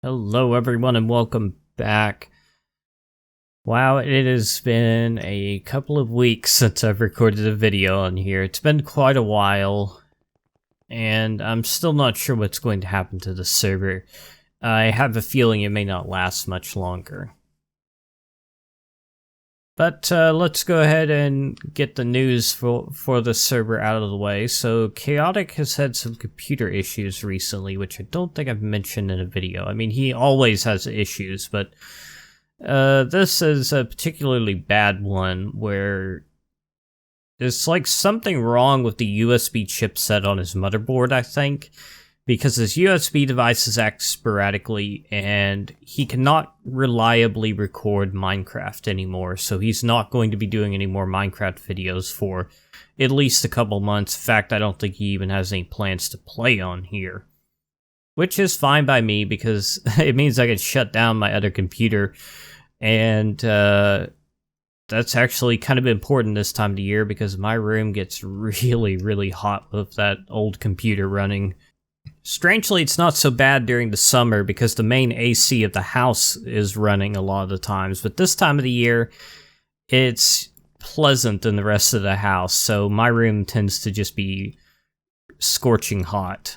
Hello everyone and welcome back. Wow, it has been a couple of weeks since I've recorded a video on here. It's been quite a while, and I'm still not sure what's going to happen to the server. I have a feeling it may not last much longer. But let's go ahead and get the news for the server out of the way. So Chaotic has had some computer issues recently, which I don't think I've mentioned in a video. I mean, he always has issues, but this is a particularly bad one where there's like something wrong with the USB chipset on his motherboard, I think. Because his USB devices act sporadically, and he cannot reliably record Minecraft anymore, so he's not going to be doing any more Minecraft videos for at least a couple months. In fact, I don't think he even has any plans to play on here. Which is fine by me, because it means I can shut down my other computer, and that's actually kind of important this time of the year, because my room gets really hot with that old computer running. Strangely, it's not so bad during the summer because the main AC of the house is running a lot of the times, but this time of the year, it's pleasant in the rest of the house, so my room tends to just be scorching hot.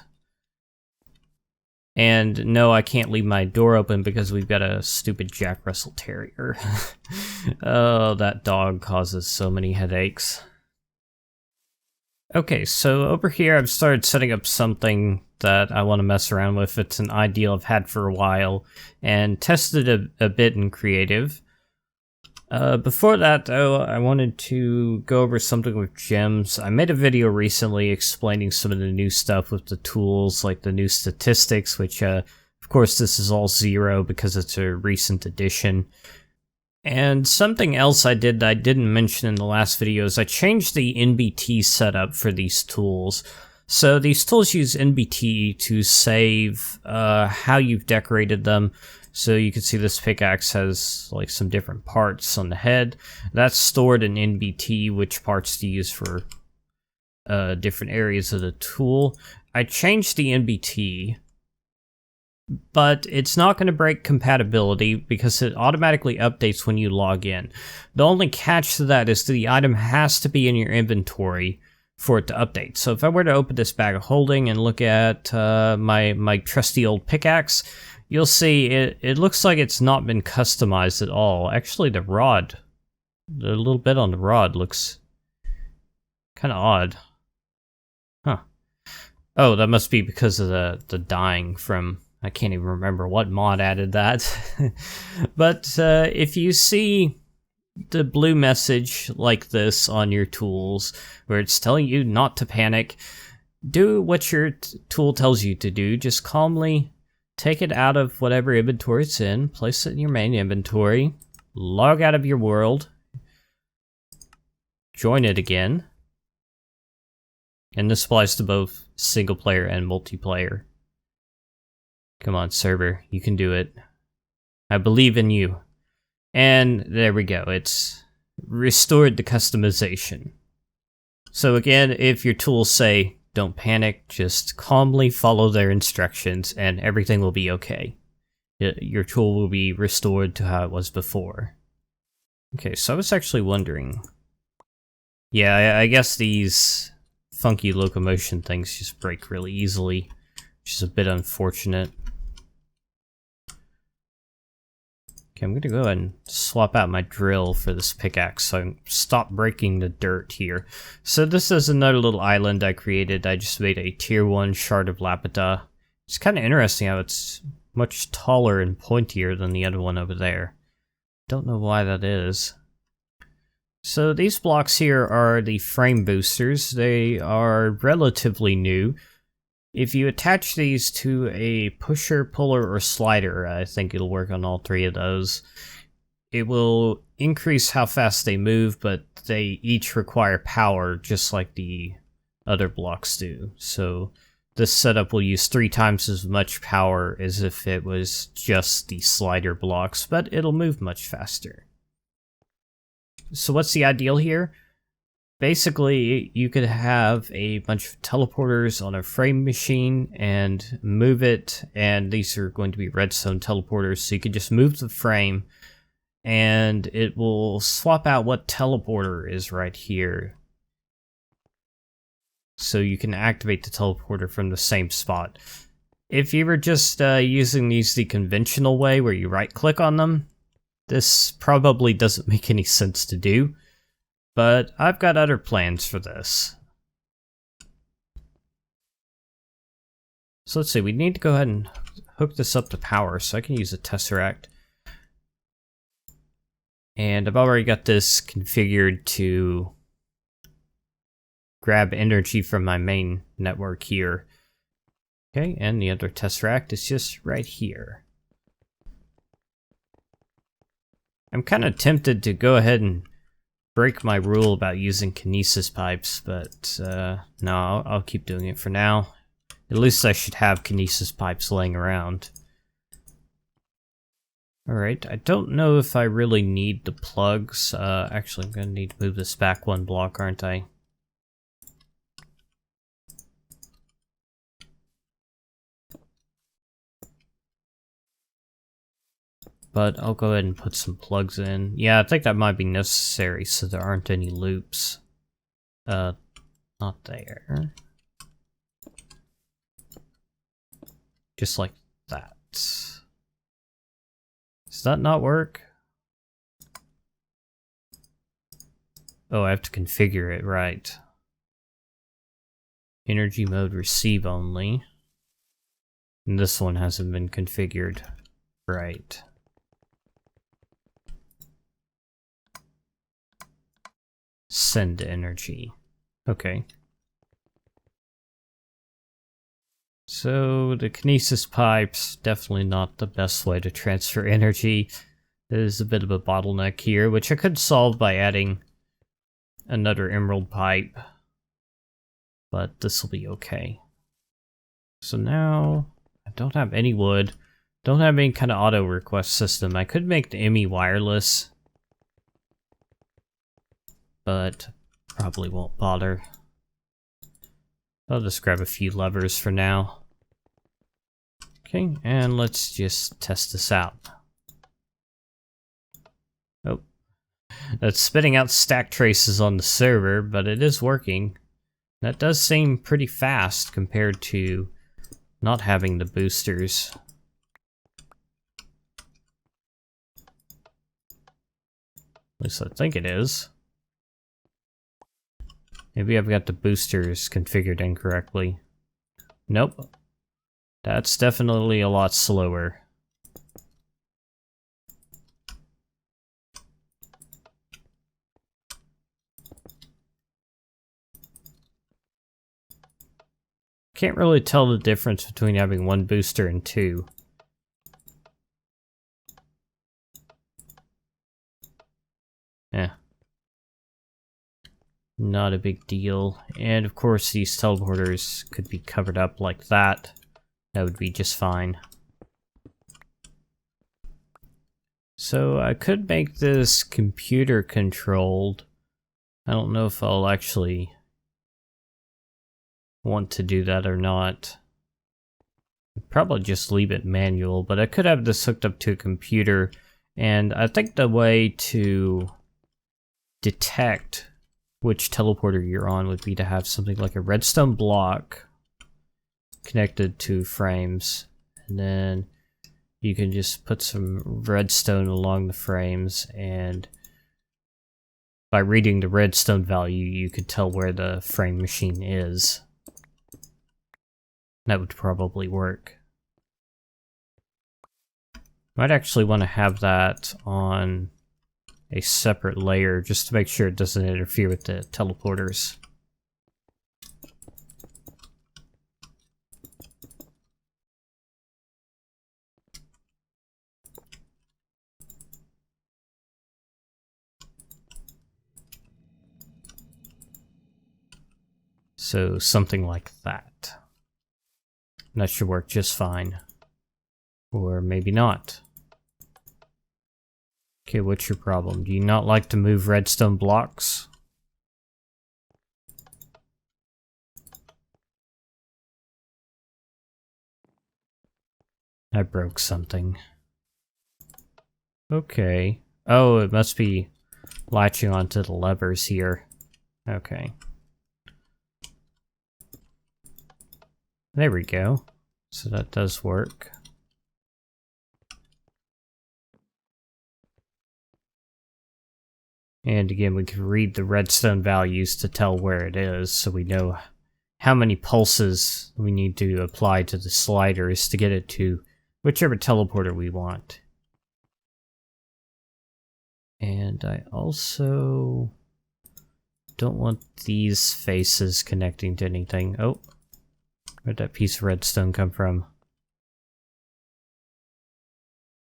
And no, I can't leave my door open because we've got a stupid Jack Russell Terrier. Oh, that dog causes so many headaches. Okay, so over here I've started setting up something that I want to mess around with. It's an idea I've had for a while, and tested a bit in creative. Before that, though, I wanted to go over something with gems. I made a video recently explaining some of the new stuff with the tools, like the new statistics, which, of course, this is all 0 because it's a recent addition. And something else I did that I didn't mention in the last video is I changed the NBT setup for these tools. So these tools use NBT to save how you've decorated them. So you can see this pickaxe has like some different parts on the head. That's stored in NBT, which parts to use for different areas of the tool. I changed the NBT, but it's not going to break compatibility because it automatically updates when you log in. The only catch to that is the item has to be in your inventory for it to update. So if I were to open this bag of holding and look at my trusty old pickaxe, you'll see it looks like it's not been customized at all. Actually, the little bit on the rod looks kind of odd. Huh. Oh, that must be because of the dyeing from... I can't even remember what mod added that. But if you see the blue message like this on your tools, where it's telling you not to panic, do what your tool tells you to do. Just calmly take it out of whatever inventory it's in, place it in your main inventory, log out of your world, join it again. And this applies to both single player and multiplayer. Come on, server, you can do it. I believe in you. And there we go, it's restored the customization. So again, if your tools say, don't panic, just calmly follow their instructions and everything will be okay. Your tool will be restored to how it was before. Okay, so I was actually wondering... Yeah, I guess these Funky Locomotion things just break really easily, which is a bit unfortunate. Okay, I'm gonna go ahead and swap out my drill for this pickaxe so I stop breaking the dirt here. So this is another little island I created. I just made a tier 1 shard of lapida. It's kind of interesting how it's much taller and pointier than the other one over there. Don't know why that is. So these blocks here are the frame boosters. They are relatively new. If you attach these to a pusher, puller, or slider, I think it'll work on all 3 of those. It will increase how fast they move, but they each require power just like the other blocks do. So this setup will use 3 times as much power as if it was just the slider blocks, but it'll move much faster. So what's the ideal here? basically, you could have a bunch of teleporters on a frame machine and move it, and these are going to be redstone teleporters, so you could just move the frame, and it will swap out what teleporter is right here. So you can activate the teleporter from the same spot. If you were just using these the conventional way, where you right-click on them, this probably doesn't make any sense to do. But I've got other plans for this. So let's see, we need to go ahead and hook this up to power so I can use a Tesseract. And I've already got this configured to grab energy from my main network here. Okay, and the other Tesseract is just right here. I'm kind of tempted to go ahead and break my rule about using kinesis pipes, but no, I'll keep doing it for now. At least I should have kinesis pipes laying around. Alright, I don't know if I really need the plugs. Actually, I'm going to need to move this back one block, aren't I? But I'll go ahead and put some plugs in. Yeah, I think that might be necessary so there aren't any loops. Not there. Just like that. Does that not work? Oh, I have to configure it, right. Energy mode receive only. And this one hasn't been configured. Right. Send energy. Okay. So the kinesis pipes, definitely not the best way to transfer energy. There's a bit of a bottleneck here, which I could solve by adding another emerald pipe. But this will be okay. So now, I don't have any wood. Don't have any kind of auto request system. I could make the ME wireless, but probably won't bother. I'll just grab a few levers for now. Okay, and let's just test this out. Oh, that's spitting out stack traces on the server, but it is working. That does seem pretty fast compared to not having the boosters. At least I think it is. Maybe I've got the boosters configured incorrectly. Nope. That's definitely a lot slower. Can't really tell the difference between having one booster and two. Yeah. Not a big deal. And of course these teleporters could be covered up like that. That would be just fine. So I could make this computer controlled. I don't know if I'll actually want to do that or not. I'd probably just leave it manual, but I could have this hooked up to a computer, and I think the way to detect which teleporter you're on would be to have something like a redstone block connected to frames, and then you can just put some redstone along the frames, and by reading the redstone value you could tell where the frame machine is. That would probably work. Might actually want to have that on a separate layer just to make sure it doesn't interfere with the teleporters. So something like that. That should work just fine. Or maybe not. Okay, what's your problem? Do you not like to move redstone blocks? I broke something. Okay. Oh, it must be latching onto the levers here. Okay. There we go. So that does work. And again, we can read the redstone values to tell where it is, so we know how many pulses we need to apply to the sliders to get it to whichever teleporter we want. And I also don't want these faces connecting to anything. Oh, where'd that piece of redstone come from?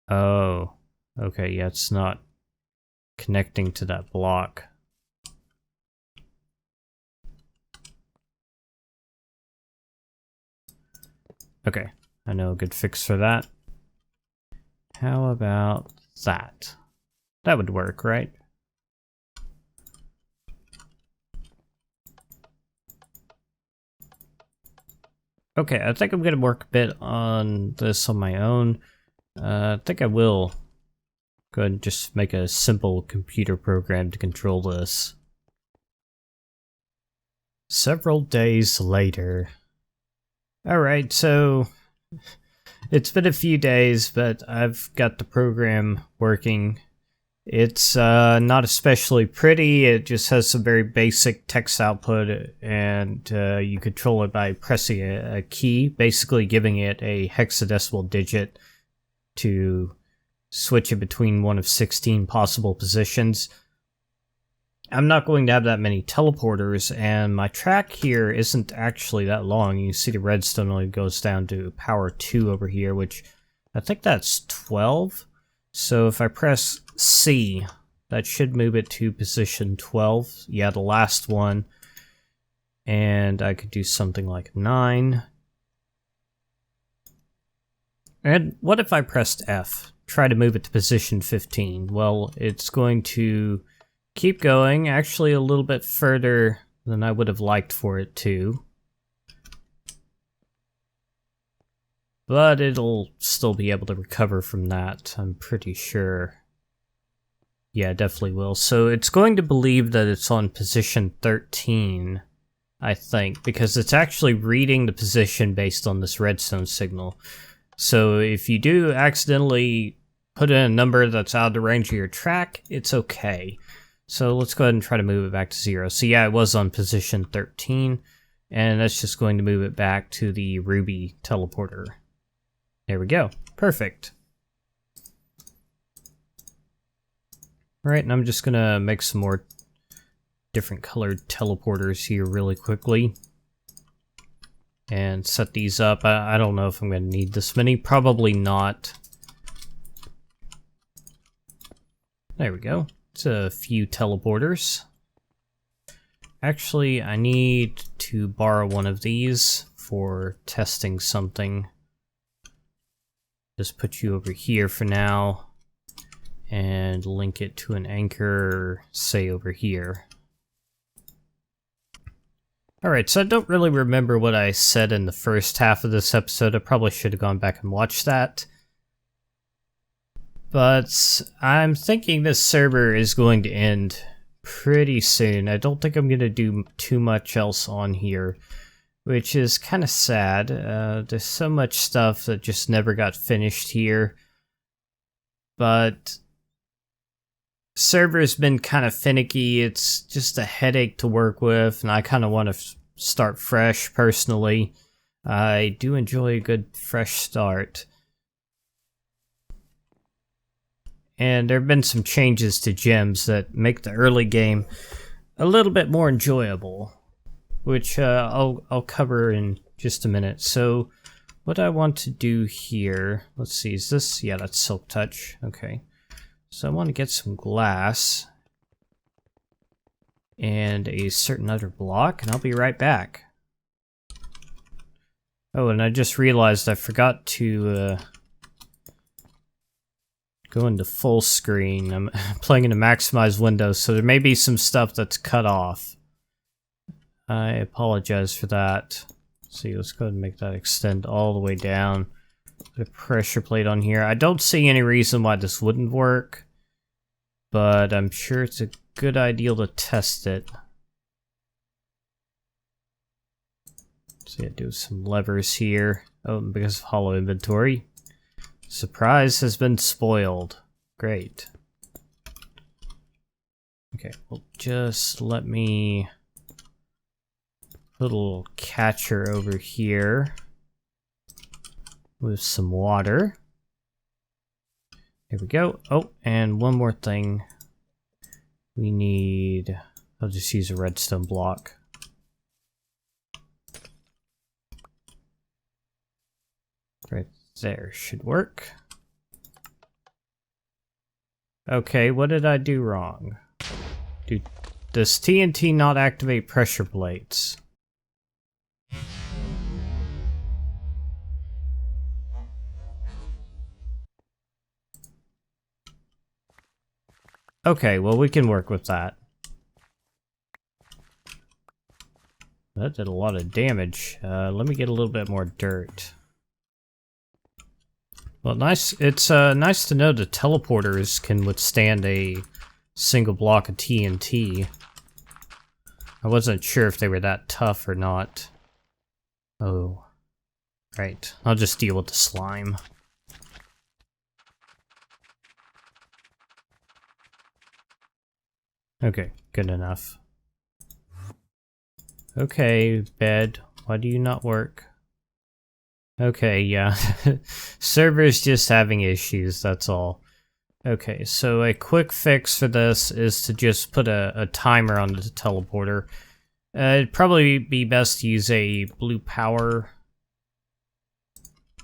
Oh, okay, yeah, it's not connecting to that block. Okay, I know a good fix for that. How about that? That would work, right? Okay, I think I'm gonna work a bit on this on my own. I think I will go ahead and just make a simple computer program to control this. Several days later. Alright, so it's been a few days, but I've got the program working. It's not especially pretty, it just has some very basic text output, and you control it by pressing a key, basically giving it a hexadecimal digit to switch it between one of 16 possible positions. I'm not going to have that many teleporters, and my track here isn't actually that long. You see the redstone only goes down to power 2 over here, which I think that's 12. So if I press C, that should move it to position 12. Yeah, the last one. And I could do something like 9. And what if I pressed F? Try to move it to position 15. Well, it's going to keep going, actually a little bit further than I would have liked for it to. But it'll still be able to recover from that, I'm pretty sure. Yeah, definitely will. So it's going to believe that it's on position 13, I think, because it's actually reading the position based on this redstone signal. So if you do accidentally put in a number that's out of the range of your track, it's okay. So let's go ahead and try to move it back to 0. So yeah, it was on position 13, and that's just going to move it back to the ruby teleporter. There we go. Perfect. Alright, and I'm just gonna make some more different colored teleporters here really quickly. And set these up. I don't know if I'm gonna need this many. Probably not. There we go. It's a few teleporters. Actually, I need to borrow one of these for testing something. Just put you over here for now and link it to an anchor, say over here. Alright, so I don't really remember what I said in the first half of this episode. I probably should have gone back and watched that. But I'm thinking this server is going to end pretty soon. I don't think I'm going to do too much else on here, which is kind of sad. There's so much stuff that just never got finished here. But server's been kind of finicky. It's just a headache to work with, and I kind of want to start fresh personally. I do enjoy a good fresh start. And there have been some changes to gems that make the early game a little bit more enjoyable, which I'll cover in just a minute. So what I want to do here, let's see, is this, yeah, that's Silk Touch, okay. So I want to get some glass and a certain other block, and I'll be right back. Oh, and I just realized I forgot to go into full screen. I'm playing in a maximized window, so there may be some stuff that's cut off. I apologize for that. See, let's go ahead and make that extend all the way down. Put a pressure plate on here. I don't see any reason why this wouldn't work, but I'm sure it's a good idea to test it. So yeah, do some levers here. Oh, because of hollow inventory. Surprise has been spoiled. Great. Okay, well, just let me put a little catcher over here with some water. There we go. Oh, and one more thing. We need... I'll just use a redstone block. Right there should work. Okay, what did I do wrong? Does TNT not activate pressure plates? Okay, well we can work with that. That did a lot of damage. Let me get a little bit more dirt. Well, nice. It's nice to know the teleporters can withstand a single block of TNT. I wasn't sure if they were that tough or not. Oh, right. I'll just deal with the slime. Okay, good enough. Okay, bed. Why do you not work? Okay, yeah. Server's just having issues, that's all. Okay, so a quick fix for this is to just put a timer on the teleporter. It'd probably be best to use a blue power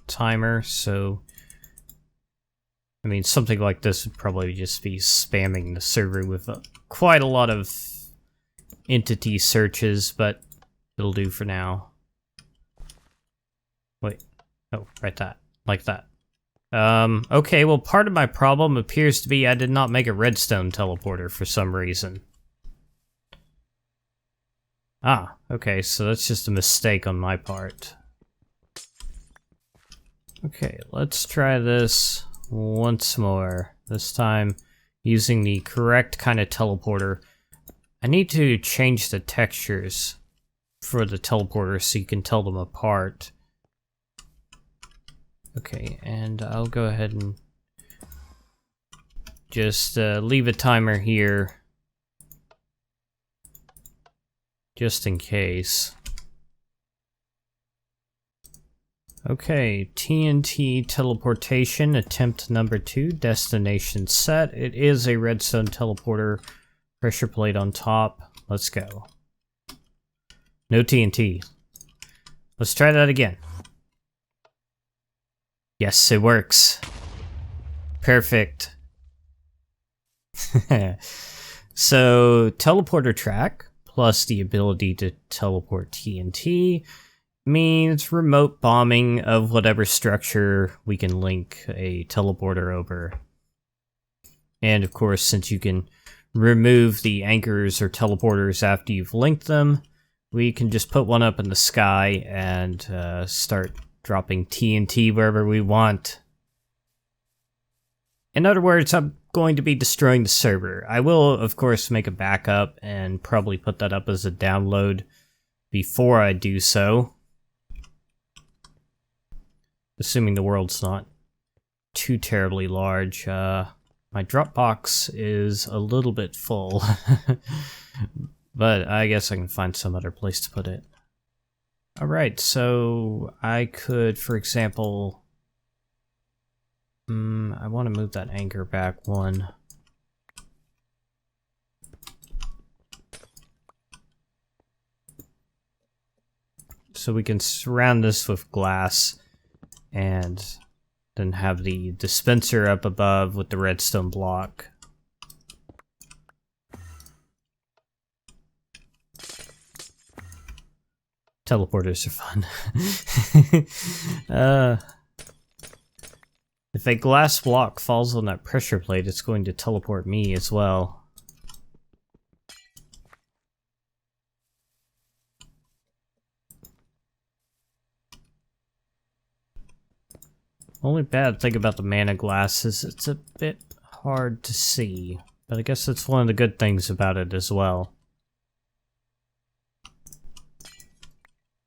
timer, so... I mean, something like this would probably just be spamming the server with quite a lot of entity searches, but it'll do for now. Wait. Oh, right that. Like that. Okay, well part of my problem appears to be I did not make a redstone teleporter for some reason. Ah, okay, so that's just a mistake on my part. Okay, let's try this once more. This time using the correct kind of teleporter. I need to change the textures for the teleporter so you can tell them apart. Okay, and I'll go ahead and just leave a timer here just in case. Okay, TNT teleportation, attempt number 2, destination set. It is a redstone teleporter, pressure plate on top. Let's go. No TNT. Let's try that again. Yes, it works. Perfect. So, teleporter track, plus the ability to teleport TNT, means remote bombing of whatever structure we can link a teleporter over. And of course, since you can remove the anchors or teleporters after you've linked them, we can just put one up in the sky and start dropping TNT wherever we want. In other words, I'm going to be destroying the server. I will, of course, make a backup and probably put that up as a download before I do so. Assuming the world's not too terribly large. My Dropbox is a little bit full. But I guess I can find some other place to put it. Alright, so I could, for example... I want to move that anchor back one. So we can surround this with glass and then have the dispenser up above with the redstone block. Teleporters are fun. If a glass block falls on that pressure plate, it's going to teleport me as well. Only bad thing about the mana glass is it's a bit hard to see, but I guess that's one of the good things about it as well.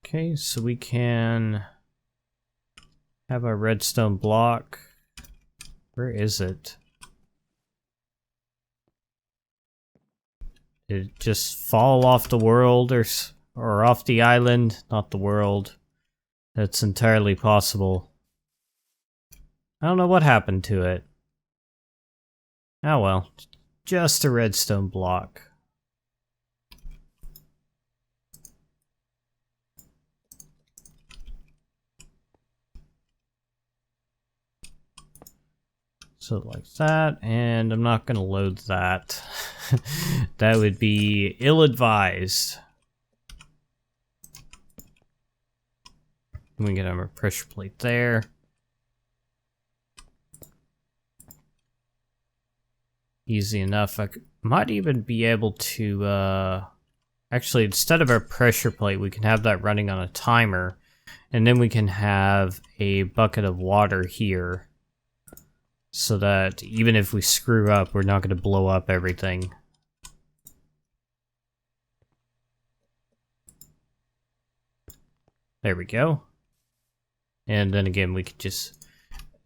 Okay, so we can have our redstone block. Where is it? Did it just fall off the world or off the island? Not the world. That's entirely possible. I don't know what happened to it. Oh well, just a redstone block. So like that, and I'm not gonna load that. That would be ill-advised. We get our pressure plate there. Easy enough. I might even be able to, actually, instead of our pressure plate, we can have that running on a timer, and then we can have a bucket of water here, so that even if we screw up, we're not going to blow up everything. There we go. And then again, we could just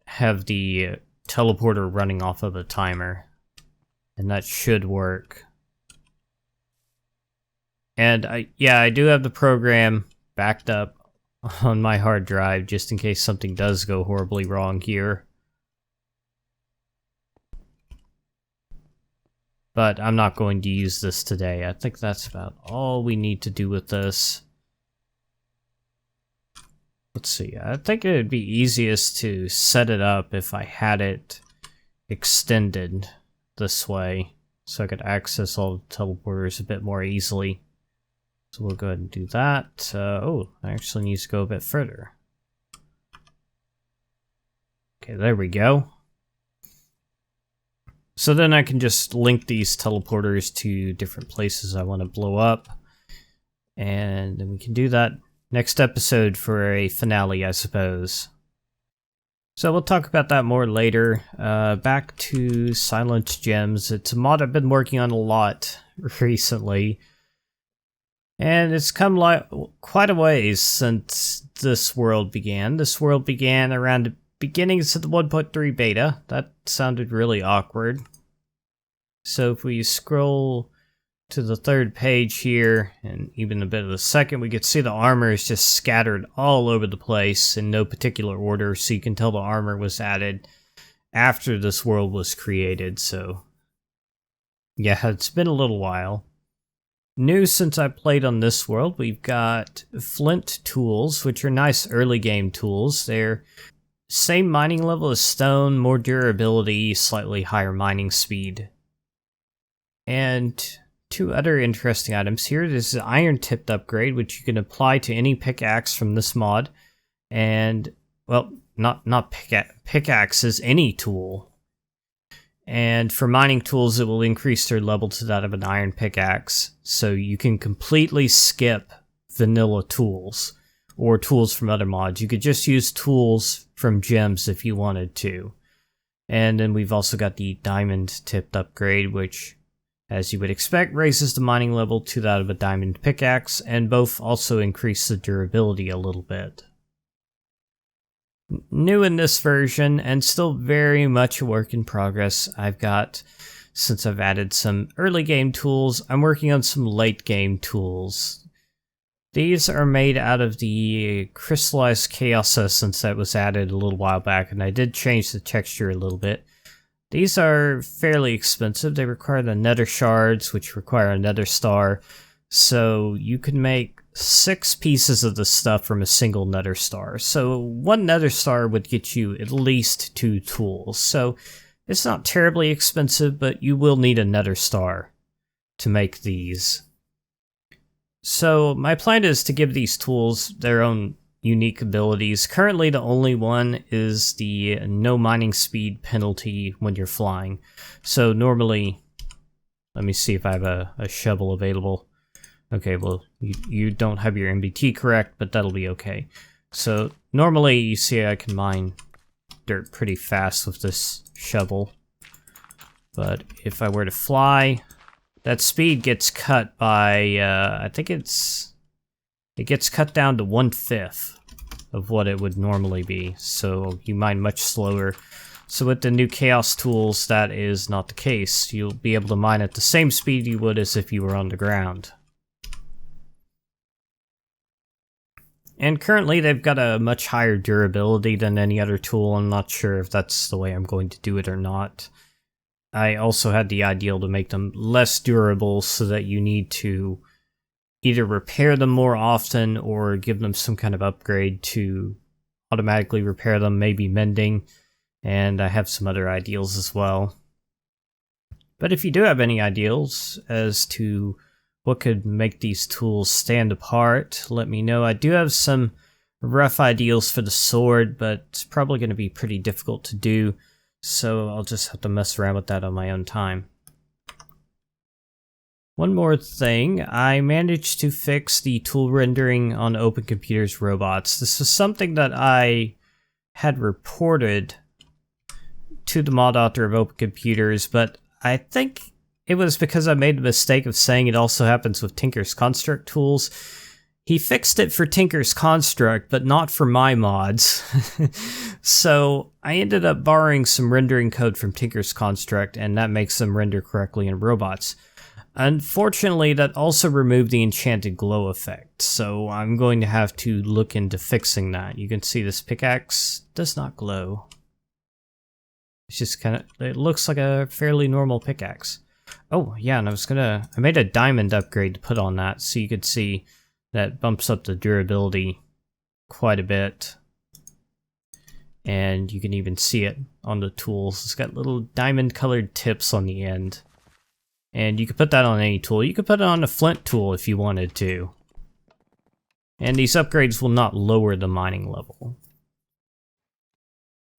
have the teleporter running off of a timer. And that should work. And I do have the program backed up on my hard drive just in case something does go horribly wrong here. But I'm not going to use this today. I think that's about all we need to do with this. Let's see. I think it would be easiest to set it up if I had it extended this way, so I could access all the teleporters a bit more easily. So we'll go ahead and do that. Oh, I actually need to go a bit further. Okay, there we go. So then I can just link these teleporters to different places I want to blow up. And then we can do that next episode for a finale, I suppose. So we'll talk about that more later. Back to Silent Gems. It's a mod I've been working on a lot recently. And it's come quite a ways since this world began. This world began around the beginnings of the 1.3 beta. That sounded really awkward. So if we scroll to the third page here, and even a bit of the second, we can see the armor is just scattered all over the place in no particular order, so you can tell the armor was added after this world was created. So yeah, it's been a little while. New since I played on this world, we've got flint tools, which are nice early game tools. They're same mining level as stone, more durability, slightly higher mining speed. And two other interesting items here. This is an iron tipped upgrade, which you can apply to any pickaxe from this mod. And, well, not pickaxes, any tool. And for mining tools, it will increase their level to that of an iron pickaxe. So you can completely skip vanilla tools or tools from other mods. You could just use tools from gems if you wanted to. And then we've also got the diamond tipped upgrade, which, as you would expect, raises the mining level to that of a diamond pickaxe, and both also increase the durability a little bit. New in this version, and still very much a work in progress, since I've added some early game tools, I'm working on some late game tools. These are made out of the crystallized chaos essence that was added a little while back, and I did change the texture a little bit. These are fairly expensive. They require the nether shards, which require a nether star. So you can make 6 pieces of the stuff from a single nether star. So 1 nether star would get you at least 2 tools. So it's not terribly expensive, but you will need a nether star to make these. So my plan is to give these tools their own unique abilities. Currently, the only one is the no mining speed penalty when you're flying. So normally, let me see if I have a shovel available. Okay, well, you don't have your MBT correct, but that'll be okay. So normally, you see I can mine dirt pretty fast with this shovel. But if I were to fly, that speed gets cut by, I think it gets cut down to 1/5 of what it would normally be. So you mine much slower. So with the new Chaos tools, that is not the case. You'll be able to mine at the same speed you would as if you were on the ground. And currently they've got a much higher durability than any other tool. I'm not sure if that's the way I'm going to do it or not. I also had the ideal to make them less durable so that you need to either repair them more often or give them some kind of upgrade to automatically repair them, maybe mending. And I have some other ideals as well. But if you do have any ideals as to what could make these tools stand apart, let me know. I do have some rough ideals for the sword, but it's probably going to be pretty difficult to do, so I'll just have to mess around with that on my own time. One more thing, I managed to fix the tool rendering on Open Computer's robots. This is something that I had reported to the mod author of Open Computers, but I think it was because I made the mistake of saying it also happens with Tinker's Construct tools. He fixed it for Tinker's Construct, but not for my mods. So I ended up borrowing some rendering code from Tinker's Construct, and that makes them render correctly in robots. Unfortunately, that also removed the enchanted glow effect, so I'm going to have to look into fixing that. You can see this pickaxe does not glow. It's just kind of, it looks like a fairly normal pickaxe. Oh, yeah, and I made a diamond upgrade to put on that, so you could see that bumps up the durability quite a bit. And you can even see it on the tools. It's got little diamond-colored tips on the end. And you could put that on any tool. You could put it on a flint tool if you wanted to. And these upgrades will not lower the mining level.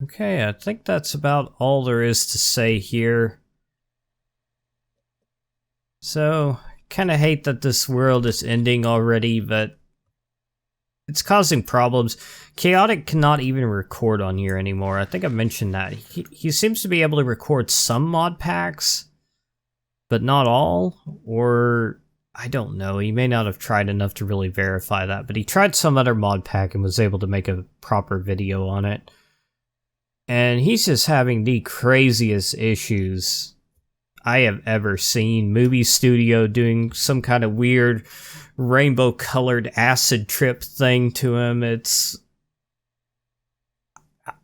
Okay, I think that's about all there is to say here. So, kinda hate that this world is ending already, but it's causing problems. Chaotic cannot even record on here anymore. I think I mentioned that. He seems to be able to record some mod packs, but not all, or I don't know. He may not have tried enough to really verify that, but he tried some other mod pack and was able to make a proper video on it. And he's just having the craziest issues I have ever seen. Movie studio doing some kind of weird rainbow-colored acid trip thing to him.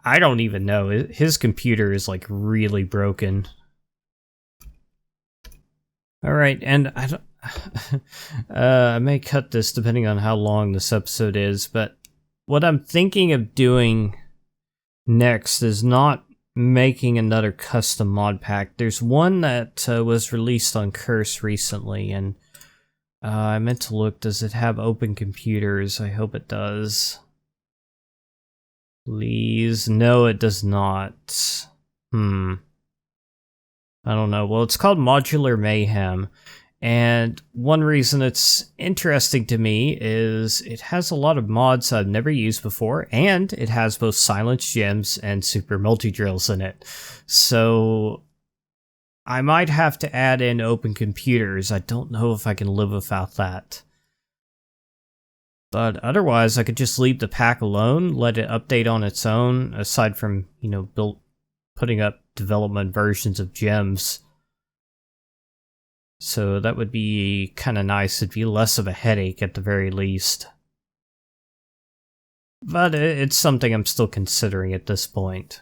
I don't even know. His computer is like really broken. Alright, and I may cut this depending on how long this episode is, but what I'm thinking of doing next is not making another custom mod pack. There's one that was released on Curse recently, and I meant to look, does it have Open Computers? I hope it does. Please, no it does not. I don't know. Well, it's called Modular Mayhem, and one reason it's interesting to me is it has a lot of mods I've never used before, and it has both Silence Gems and Super Multi-Drills in it. So I might have to add in Open Computers. I don't know if I can live without that. But otherwise, I could just leave the pack alone, let it update on its own, aside from, you know, putting up development versions of gems. So that would be kind of nice. It'd be less of a headache at the very least. But it's something I'm still considering at this point.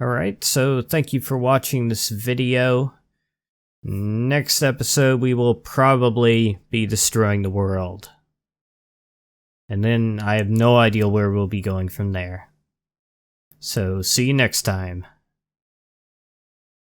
Alright, so thank you for watching this video. Next episode we will probably be destroying the world. And then I have no idea where we'll be going from there. So see you next time.